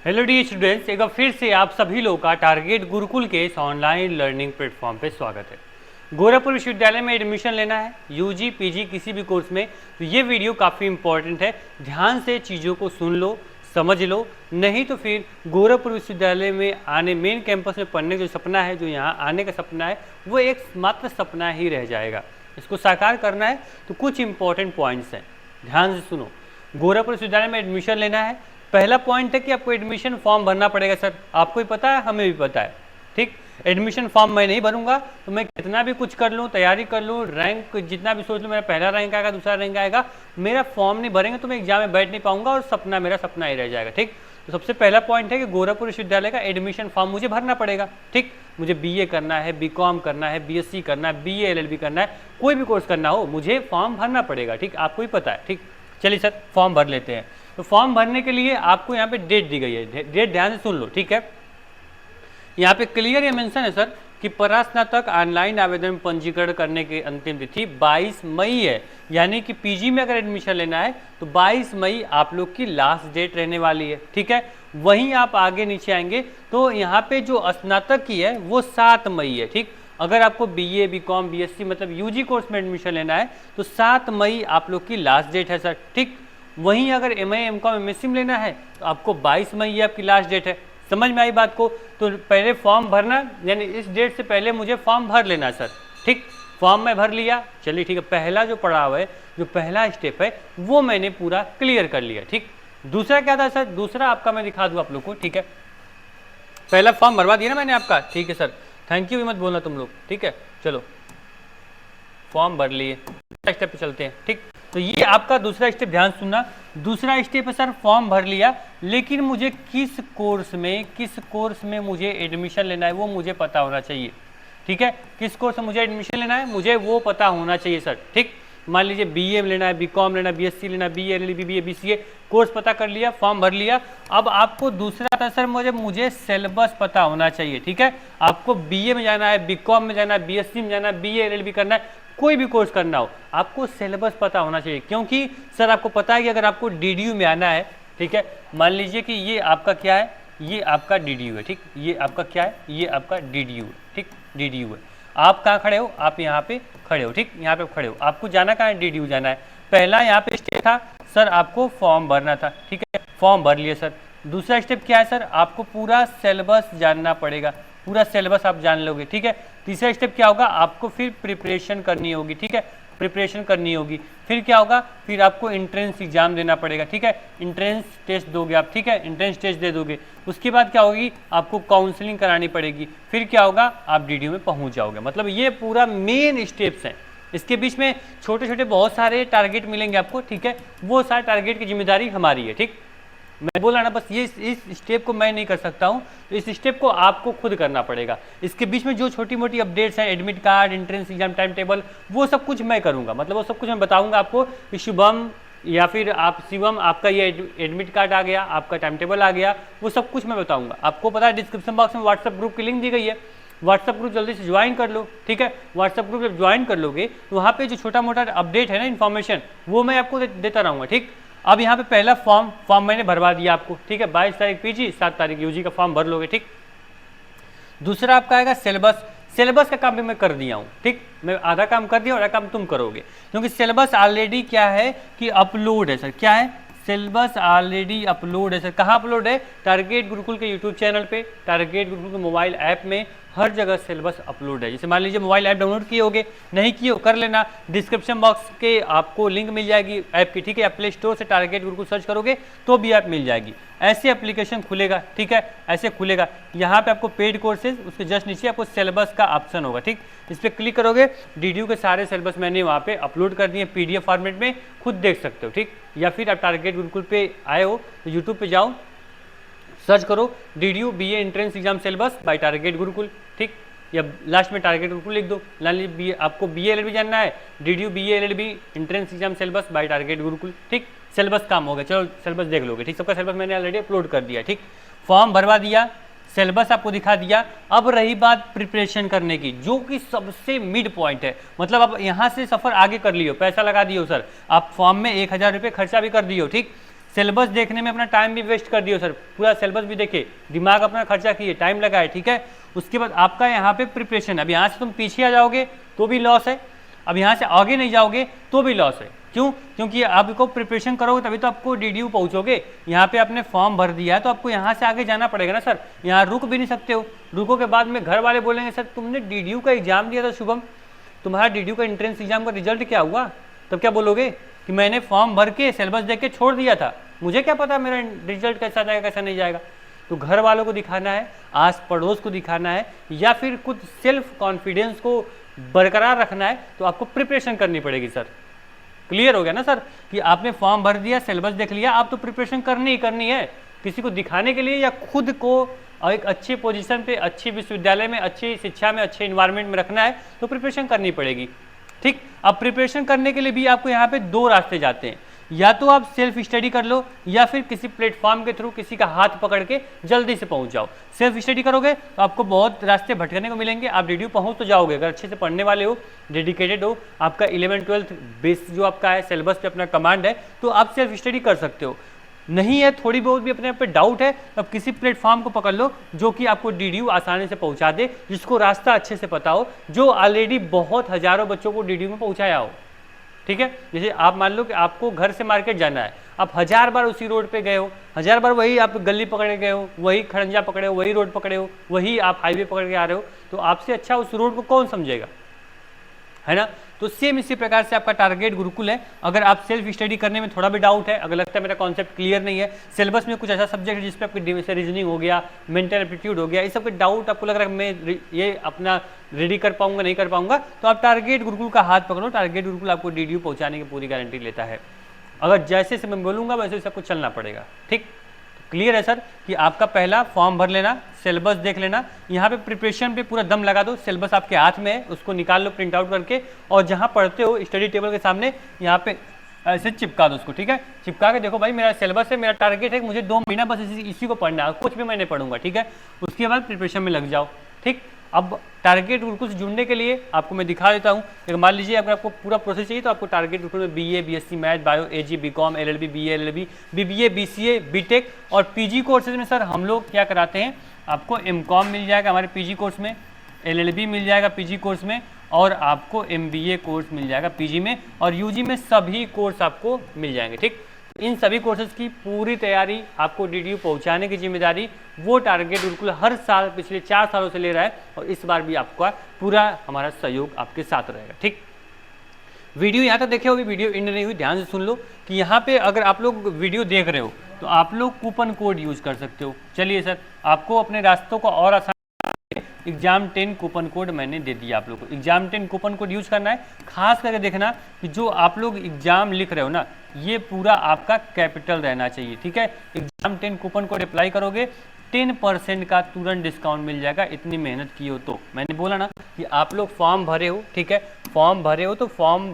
Hello D students, एक बार फिर से आप सभी लोग का टारगेट गुरुकुल के इस ऑनलाइन लर्निंग प्लेटफॉर्म पे स्वागत है। गोरखपुर विश्वविद्यालय में एडमिशन लेना है यूजी पीजी किसी भी कोर्स में, तो ये वीडियो काफ़ी इंपॉर्टेंट है। ध्यान से चीज़ों को सुन लो, समझ लो, नहीं तो फिर गोरखपुर विश्वविद्यालय में आने, मेन कैंपस में पढ़ने का जो सपना है, जो यहाँ आने का सपना है, वो एक मात्र सपना ही रह जाएगा। इसको साकार करना है तो कुछ इंपॉर्टेंट पॉइंट्स हैं, ध्यान से सुनो। गोरखपुर विश्वविद्यालय में एडमिशन लेना है, पहला पॉइंट है कि आपको एडमिशन फॉर्म भरना पड़ेगा। सर आपको भी पता है, हमें भी पता है, ठीक। एडमिशन फॉर्म मैं नहीं भरूंगा तो मैं कितना भी कुछ कर लूँ, तैयारी कर लूँ, रैंक जितना भी सोच लूँ, मेरा पहला रैंक आएगा, दूसरा रैंक आएगा, मेरा फॉर्म नहीं भरेंगे तो मैं एग्जाम में बैठ नहीं पाऊंगा और सपना मेरा सपना ही रह जाएगा, ठीक। तो सबसे पहला पॉइंट है कि गोरखपुर विश्वविद्यालय का एडमिशन फॉर्म मुझे भरना पड़ेगा, ठीक। मुझे बीए करना है, बीकॉम करना है, बीएससी करना है, बीए एलएलबी करना है, कोई भी कोर्स करना हो, मुझे फॉर्म भरना पड़ेगा, ठीक। आपको भी पता है, ठीक। चलिए सर फॉर्म भर लेते हैं। तो फॉर्म भरने के लिए आपको यहाँ पे डेट दी गई है, डेट ध्यान से सुन लो, ठीक है। यहाँ पे क्लियर ये मेंशन है सर कि परास्नातक ऑनलाइन आवेदन पंजीकरण करने की अंतिम तिथि 22 मई है। यानी कि पीजी में अगर एडमिशन लेना है तो 22 मई आप लोग की लास्ट डेट रहने वाली है, ठीक है। वहीं आप आगे नीचे आएंगे तो यहाँ पे जो स्नातक की है वो 7 मई है, ठीक। अगर आपको बीए बीकॉम बीएससी मतलब यूजी कोर्स में एडमिशन लेना है तो 7 मई आप लोग की लास्ट डेट है सर, ठीक। वहीं अगर एमए एमकॉम एमएससी में लेना है तो आपको 22 मई आपकी लास्ट डेट है। समझ में आई बात को? तो पहले फॉर्म भरना, यानी इस डेट से पहले मुझे फॉर्म भर लेना सर, ठीक। फॉर्म में भर लिया, चलिए ठीक है। पहला जो पड़ाव है, जो पहला स्टेप है, वो मैंने पूरा क्लियर कर लिया, ठीक। दूसरा क्या था सर? दूसरा आपका मैं दिखा दूँ आप लोग को, ठीक है। पहला फॉर्म भरवा दिया ना मैंने आपका, ठीक है सर, थैंक यू भी मत बोलना तुम लोग, ठीक है। चलो फॉर्म भर लिए, स्टेप पे चलते हैं, ठीक। तो ये आपका दूसरा स्टेप, ध्यान सुनना। दूसरा स्टेप है सर फॉर्म भर लिया, लेकिन मुझे किस कोर्स में मुझे एडमिशन लेना है वो मुझे पता होना चाहिए, ठीक है। किस कोर्स में मुझे एडमिशन लेना है मुझे वो पता होना चाहिए सर, ठीक। मान लीजिए बीए में लेना है, बीकॉम लेना है, बीएससी लेना है, BA LLB BA BCA, course पता कर लिया, फॉर्म भर लिया। अब आपको दूसरा था सर मुझे सिलेबस पता होना चाहिए, ठीक है। आपको बीए में जाना है, बीकॉम में जाना है, बीएससी में जाना है, बीए एलएलबी करना है, कोई भी कोर्स करना हो, आपको सिलेबस पता होना चाहिए। क्योंकि सर आपको पता है कि अगर आपको डीडीयू में आना है, ठीक है, मान लीजिए कि ये आपका क्या है, ये आपका डीडीयू है, ठीक। ये आपका क्या है, ये आपका डीडीयू है, ठीक, डीडीयू है। आप कहाँ खड़े हो? आप यहाँ पे खड़े हो, ठीक, यहाँ पे खड़े हो। आपको जाना कहाँ है? डीडीयू जाना है। पहला यहाँ पे स्टेप था सर आपको फॉर्म भरना था, ठीक है, फॉर्म भर लिए सर। दूसरा स्टेप क्या है सर? आपको पूरा सिलेबस जानना पड़ेगा, पूरा सिलेबस आप जान लोगे, ठीक है। तीसरा स्टेप क्या होगा? आपको फिर प्रिपरेशन करनी होगी, ठीक है, प्रिपरेशन करनी होगी। फिर क्या होगा? फिर आपको एंट्रेंस एग्जाम देना पड़ेगा, ठीक है, एंट्रेंस टेस्ट दोगे आप, ठीक है, एंट्रेंस टेस्ट दे दोगे। उसके बाद क्या होगी? आपको काउंसलिंग करानी पड़ेगी। फिर क्या होगा? आप डीडीयू में पहुंच जाओगे। मतलब ये पूरा मेन स्टेप्स हैं। इसके बीच में छोटे छोटे बहुत सारे टारगेट मिलेंगे आपको, ठीक है, वो सारे टारगेट की जिम्मेदारी हमारी है, ठीक। मैं बोला ना, बस ये इस स्टेप को मैं नहीं कर सकता हूँ, तो इस स्टेप को आपको खुद करना पड़ेगा। इसके बीच में जो छोटी मोटी अपडेट्स हैं, admit card, entrance exam time table, वो सब कुछ मैं करूँगा। मतलब वो सब कुछ मैं बताऊँगा आपको कि शुभम या फिर आप शिवम, आपका ये एडमिट कार्ड आ गया, आपका टाइम टेबल आ गया, वो सब कुछ मैं बताऊँगा आपको। पता है डिस्क्रिप्शन बॉक्स में व्हाट्सएप ग्रुप की लिंक दी गई है, व्हाट्सएप ग्रुप जल्दी से ज्वाइन कर लो, ठीक है। व्हाट्सएप ग्रुप जब ज्वाइन कर लोगे तो वहाँ पे जो छोटा मोटा अपडेट है ना, इन्फॉर्मेशन, वो मैं आपको देता रहूँगा, ठीक। अब यहाँ पे पहला फॉर्म मैंने भरवा दिया आपको, ठीक है। 22 तारीख पीजी, 7 तारीख यूजी का फॉर्म भर लोगे, ठीक। दूसरा आपका आएगा सिलेबस। सिलेबस का काम भी मैं कर दिया हूँ, ठीक। मैं आधा काम कर दिया और आधा काम तुम करोगे, क्योंकि सिलेबस ऑलरेडी क्या है कि अपलोड है सर। क्या है? सिलेबस ऑलरेडी अपलोड है सर। कहाँ अपलोड है? टारगेट गुरुकुल के यूट्यूब चैनल पे, टारगेट गुरुकुल के मोबाइल ऐप में, हर जगह सिलेबस अपलोड है। जैसे मान लीजिए मोबाइल ऐप डाउनलोड किए होगे, नहीं किए हो कर लेना, डिस्क्रिप्शन बॉक्स के आपको लिंक मिल जाएगी ऐप की, ठीक है। आप प्ले स्टोर से टारगेट गुरुकुल सर्च करोगे तो भी ऐप मिल जाएगी। ऐसे एप्लीकेशन खुलेगा, ठीक है, ऐसे खुलेगा। यहाँ पे आपको पेड कोर्सेज, उसके जस्ट नीचे आपको सिलेबस का ऑप्शन होगा, ठीक। इस पर क्लिक करोगे, डीडीयू के सारे सिलेबस मैंने वहाँ पे अपलोड कर दिए पीडीएफ फॉर्मेट में, खुद देख सकते हो, ठीक। या फिर आप टारगेट गुरुकुल पे आए हो तो यूट्यूब पे जाओ, सर्च करो DDU BA entrance exam syllabus by target Gurukul, ठीक। या लास्ट में टारगेट गुरुकुल लिख दो। आपको बीए एलएलबी जानना है, DDU BA LLB entrance exam syllabus by target Gurukul, ठीक। सिलेबस काम हो गया, चलो सिलेबस देख लोगे, ठीक। सबका सिलेबस मैंने ऑलरेडी अपलोड कर दिया, ठीक। फॉर्म भरवा दिया, सिलेबस आपको दिखा दिया। अब रही बात प्रिपरेशन करने की, जो कि सबसे मिड पॉइंट है। मतलब आप यहाँ से सफर आगे कर लियो, पैसा लगा दियो सर, आप फॉर्म में 1000 रुपये खर्चा भी कर दियो, ठीक। सिलेबस देखने में अपना टाइम भी वेस्ट कर दियो सर, पूरा सिलेबस भी देखे, दिमाग अपना खर्चा किए, टाइम लगाए, ठीक है। उसके बाद आपका यहाँ पे प्रिपरेशन, अब यहाँ से तुम पीछे आ जाओगे तो भी लॉस है, अब यहाँ से आगे नहीं जाओगे तो भी लॉस है। क्यों? क्योंकि आपको प्रिपरेशन करोगे तभी तो आपको DDU पहुँचोगे। यहाँ पे आपने फॉर्म भर दिया है तो आपको यहाँ से आगे जाना पड़ेगा ना सर, यहाँ रुक भी नहीं सकते हो। रुको के बाद में घर वाले बोलेंगे सर तुमने DDU का एग्जाम दिया था शुभम, तुम्हारा DDU का एंट्रेंस एग्जाम का रिजल्ट क्या हुआ? तब क्या बोलोगे कि मैंने फॉर्म भर के सिलेबस देख के छोड़ दिया था, मुझे क्या पता मेरा रिजल्ट कैसा जाएगा कैसा नहीं जाएगा। तो घर वालों को दिखाना है, आस पड़ोस को दिखाना है, या फिर खुद सेल्फ कॉन्फिडेंस को बरकरार रखना है तो आपको प्रिपरेशन करनी पड़ेगी सर। क्लियर हो गया ना सर कि आपने फॉर्म भर दिया, सिलेबस देख लिया, आप तो प्रिपरेशन करनी ही करनी है, किसी को दिखाने के लिए या खुद को एक अच्छी पोजीशन पे, अच्छी विश्वविद्यालय में, अच्छी शिक्षा में, अच्छे इन्वायरमेंट में रखना है तो प्रिपरेशन करनी पड़ेगी। ठीक, अब प्रिपरेशन करने के लिए भी आपको यहाँ पे दो रास्ते जाते हैं, या तो आप सेल्फ स्टडी कर लो या फिर किसी प्लेटफॉर्म के थ्रू किसी का हाथ पकड़ के जल्दी से पहुंच जाओ। सेल्फ स्टडी करोगे तो आपको बहुत रास्ते भटकने को मिलेंगे, आप DDU पहुंच तो जाओगे अगर अच्छे से पढ़ने वाले हो, डेडिकेटेड हो, आपका 11th-12th बेस जो आपका है सिलेबस पे अपना कमांड है, तो आप सेल्फ स्टडी कर सकते हो। नहीं है, थोड़ी बहुत भी अपने आप पे डाउट है, तो आप किसी प्लेटफॉर्म को पकड़ लो जो कि आपको DDU आसानी से पहुंचा दे, जिसको रास्ता अच्छे से पता हो, जो ऑलरेडी बहुत हजारों बच्चों को DDU में पहुंचाया हो। ठीक है, जैसे आप मान लो कि आपको घर से मार्केट जाना है, आप 1000 बार उसी रोड पे गए हो, 1000 बार वही आप गली पकड़े गए हो, वही खड़ंजा पकड़े हो, वही रोड पकड़े हो, वही आप हाईवे पकड़ के आ रहे हो, तो आपसे अच्छा उस रोड को कौन समझेगा, है ना। तो सेम इसी प्रकार से आपका टारगेट गुरुकुल है। अगर आप सेल्फ स्टडी करने में थोड़ा भी डाउट है, अगर लगता है मेरा कॉन्सेप्ट क्लियर नहीं है, सिलेबस में कुछ ऐसा सब्जेक्ट है जिसपे आपकी जैसे रीजनिंग हो गया, मेंटल एप्टीट्यूड हो गया, इस सब के डाउट आपको लग रहा है मैं ये अपना रेडी कर पाऊंगा नहीं कर पाऊंगा, तो आप टारगेट गुरुकुल का हाथ पकड़ो। टारगेट गुरुकुल आपको DDU पहुंचाने की पूरी गारंटी लेता है। अगर जैसे से मैं बोलूंगा वैसे सबको चलना पड़ेगा। ठीक, क्लियर है सर कि आपका पहला फॉर्म भर लेना, सिलेबस देख लेना, यहाँ पे प्रिपरेशन पे पूरा दम लगा दो, सिलेबस आपके हाथ में है, उसको निकाल लो प्रिंट आउट करके, और जहाँ पढ़ते हो स्टडी टेबल के सामने यहाँ पे ऐसे चिपका दो उसको। ठीक है, चिपका के देखो भाई मेरा सिलेबस है, मेरा टारगेट है, मुझे 2 महीना बस इसी को पढ़ना है, कुछ भी मैं नहीं पढ़ूंगा। ठीक है, उसके बाद प्रिपरेशन में लग जाओ। ठीक, अब टारगेट गुरुकुल से जुड़ने के लिए आपको मैं दिखा देता हूँ। अगर मान लीजिए अगर आपको पूरा प्रोसेस चाहिए तो आपको टारगेट गुरुकुल में BA BSc math bio AG BCom LLB BA LLB BBA BCA BTech और PG कोर्सेज में सर हम लोग क्या कराते हैं, आपको MCom मिल जाएगा हमारे PG कोर्स में, LLB मिल जाएगा PG कोर्स में, और आपको MBA कोर्स मिल जाएगा PG में, और UG में सभी कोर्स आपको मिल जाएंगे। ठीक, इन सभी कोर्सेज की पूरी तैयारी, आपको DDU पहुंचाने की जिम्मेदारी वो टारगेट गुरुकुल हर साल पिछले 4 सालों से ले रहा है, और इस बार भी आपका पूरा हमारा सहयोग आपके साथ रहेगा। ठीक, वीडियो यहाँ तक देखे होगी, वीडियो एंड नहीं हुई, ध्यान से सुन लो कि यहाँ पे अगर आप लोग वीडियो देख रहे हो तो आप लोग कूपन कोड यूज कर सकते हो। चलिए सर, आपको अपने रास्तों को और आसान, एग्जाम 10 कूपन कोड मैंने दे दिया आप लोग को। एग्जाम 10 कूपन कोड यूज करना है, खास करके देखना कि जो आप लोग एग्जाम लिख रहे हो ना, ये पूरा आपका कैपिटल रहना चाहिए। ठीक है, एग्जाम 10 कूपन कोड अप्लाई करोगे 10% का तुरंत डिस्काउंट मिल जाएगा, इतनी मेहनत की हो तो। मैंने बोला ना कि आप लोग फॉर्म भरे हो, ठीक है, फॉर्म भरे हो तो फॉर्म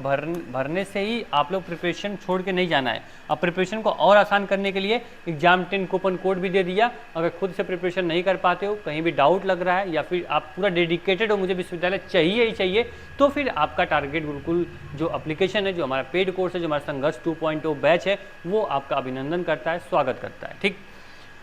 भरने से ही आप लोग प्रिपरेशन छोड़ के नहीं जाना है। अब प्रिपरेशन को और आसान करने के लिए एग्जाम 10 कूपन कोड भी दे दिया। अगर खुद से प्रिपरेशन नहीं कर पाते हो, कहीं भी डाउट लग रहा है, या फिर आप पूरा डेडिकेटेड हो मुझे विश्वविद्यालय चाहिए ही चाहिए, तो फिर आपका टारगेट गुरुकुल जो एप्लीकेशन है, जो हमारा पेड कोर्स है, जो हमारा संघर्ष 2.0 बैच है, वो आपका अभिनंदन करता है, स्वागत करता है। ठीक,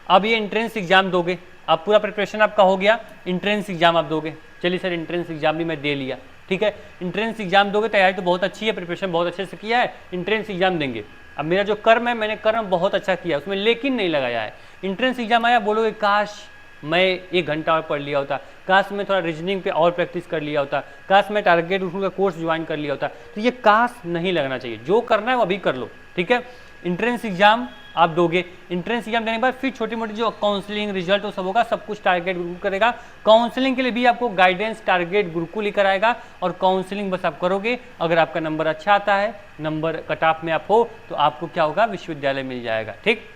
अब ये एंट्रेंस एग्जाम दोगे, अब पूरा प्रिपरेशन आपका हो गया, एंट्रेंस एग्जाम आप दोगे। चलिए सर, एंट्रेंस एग्जाम भी मैं दे लिया। ठीक है, एंट्रेंस एग्जाम दोगे, तैयारी तो बहुत अच्छी है, प्रिपरेशन बहुत अच्छे से किया है, एंट्रेंस एग्जाम देंगे। अब मेरा जो कर्म है, मैंने कर्म बहुत अच्छा किया, उसमें लेकिन नहीं लगाया है। एंट्रेंस एग्जाम आया, बोलोगे काश मैं 1 घंटा और पढ़ लिया होता, काश मैं थोड़ा रीजनिंग पे और प्रैक्टिस कर लिया होता, काश मैं टारगेट गुरुकुल का कोर्स ज्वाइन कर लिया होता। तो ये काश नहीं लगना चाहिए, जो करना है वो अभी कर लो। ठीक है, एंट्रेंस एग्जाम आप दोगे, एंट्रेंस एग्जाम देने के बाद फिर छोटी मोटी जो काउंसलिंग रिजल्ट वो सब होगा, सब कुछ टारगेट गुरुकुल करेगा। काउंसलिंग के लिए भी आपको गाइडेंस टारगेट गुरुकुल ही कराएगा, और काउंसलिंग बस आप करोगे। अगर आपका नंबर अच्छा आता है, नंबर कट ऑफ में आप हो, तो आपको क्या होगा, विश्वविद्यालय मिल जाएगा। ठीक,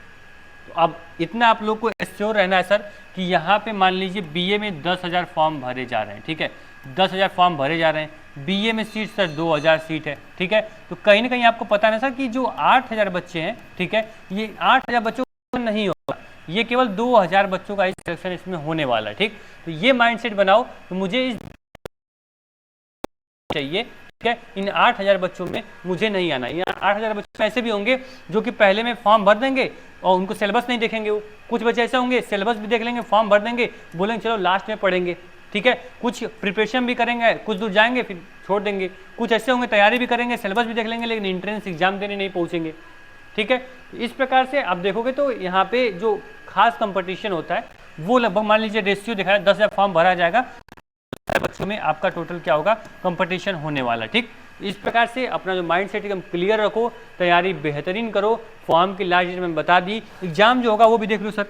तो अब इतना आप लोग को एश्योर रहना है सर कि यहाँ पे मान लीजिए BA में 10,000 फॉर्म भरे जा रहे हैं। ठीक है, 10,000 फॉर्म भरे जा रहे हैं, BA में सीट सर 2,000 सीट है। ठीक है, तो कहीं ना कहीं आपको पता है ना सर कि जो 8,000 बच्चे हैं, ठीक है, ये 8,000 बच्चों को नहीं होगा, ये केवल 2,000 बच्चों का सिलेक्शन इसमें होने वाला है। ठीक, तो ये माइंडसेट बनाओ, तो मुझे इस चाहिए ठीक है। इन 8000 बच्चों में मुझे नहीं आना। यहाँ 8000 बच्चे ऐसे भी होंगे जो कि पहले में फॉर्म भर देंगे और उनको सिलेबस नहीं देखेंगे। वो कुछ बच्चे ऐसे होंगे सिलेबस भी देख लेंगे, फॉर्म भर देंगे, बोलेंगे चलो लास्ट में पढ़ेंगे, ठीक है। कुछ प्रिपरेशन भी करेंगे, कुछ दूर जाएंगे फिर छोड़ देंगे। कुछ ऐसे होंगे तैयारी भी करेंगे, सिलेबस भी देख लेंगे, लेकिन एंट्रेंस एग्जाम देने नहीं पहुंचेंगे, ठीक है। इस प्रकार से आप देखोगे तो यहाँ पे जो खास कंपटीशन होता है वो लगभग मान लीजिए रेशियो दिखाया 10,000 फॉर्म भरा जाएगा, बच्चों में आपका टोटल क्या होगा कंपटीशन होने वाला, ठीक। इस प्रकार से अपना जो माइंड सेट एकदम क्लियर रखो, तैयारी बेहतरीन करो। फॉर्म की लास्ट डेट मैंने बता दी। एग्जाम जो होगा वो भी देख लो सर,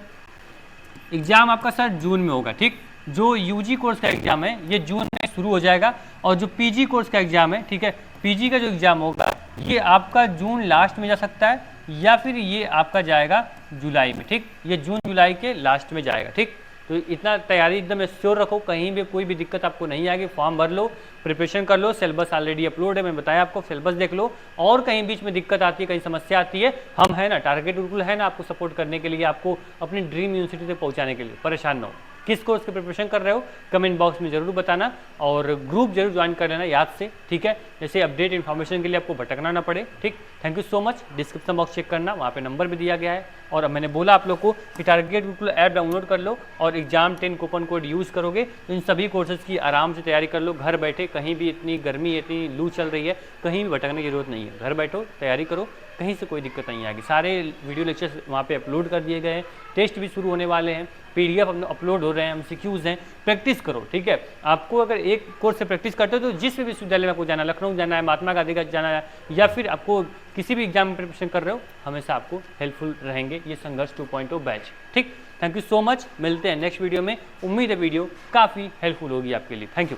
एग्जाम आपका सर जून में होगा, ठीक। जो यूजी कोर्स का एग्जाम है ये जून में शुरू हो जाएगा और जो पीजी कोर्स का एग्जाम है, ठीक है, पीजी का जो एग्जाम होगा ये आपका जून लास्ट में जा सकता है या फिर ये आपका जाएगा जुलाई में, ठीक। ये जून जुलाई के लास्ट में जाएगा, ठीक। तो इतना तैयारी एकदम श्योर रखो, कहीं भी कोई भी दिक्कत आपको नहीं आएगी। फॉर्म भर लो, प्रिपरेशन कर लो, सिलेबस ऑलरेडी अपलोड है, मैं बताया आपको, सिलेबस देख लो। और कहीं बीच में दिक्कत आती है, कहीं समस्या आती है, हम है ना, टारगेट गुरुकुल है ना आपको सपोर्ट करने के लिए, आपको अपनी ड्रीम यूनिवर्सिटी तक पहुंचाने के लिए। परेशान ना हो। किस कोर्स की प्रिपरेशन कर रहे हो कमेंट बॉक्स में जरूर बताना और ग्रुप जरूर ज्वाइन कर लेना याद से, ठीक है, जैसे अपडेट इन्फॉर्मेशन के लिए आपको भटकना ना पड़े, ठीक। Thank you so much. Description box check करना, वहाँ पे नंबर भी दिया गया है। और अब मैंने बोला आप लोग को कि टारगेट गुरुकुल ऐप डाउनलोड कर लो और एग्जाम 10 कूपन कोड यूज़ करोगे तो इन सभी कोर्सेज की आराम से तैयारी कर लो घर बैठे। कहीं भी इतनी गर्मी, इतनी लू चल रही है, कहीं भी भटकने की जरूरत नहीं है। घर बैठो, तैयारी करो, कहीं से कोई दिक्कत नहीं आएगी। सारे वीडियो लेक्चर्स वहाँ पे अपलोड कर दिए गए हैं, टेस्ट भी शुरू होने वाले हैं, PDF अपलोड हो रहे हैं, MCQs हैं। प्रैक्टिस करो, ठीक है। आपको अगर एक कोर्स से प्रैक्टिस करते हो तो जिस भी विश्वविद्यालय में आपको जाना, लखनऊ जाना है, महात्मा गांधी का जाना है, या फिर आपको किसी भी एग्जाम में प्रिपरेशन कर रहे हो, हमेशा आपको हेल्पफुल रहेंगे ये संघर्ष 2.0 बैच, ठीक। Thank you so much. मिलते हैं नेक्स्ट वीडियो में। उम्मीद है वीडियो काफ़ी हेल्पफुल होगी आपके लिए। Thank you.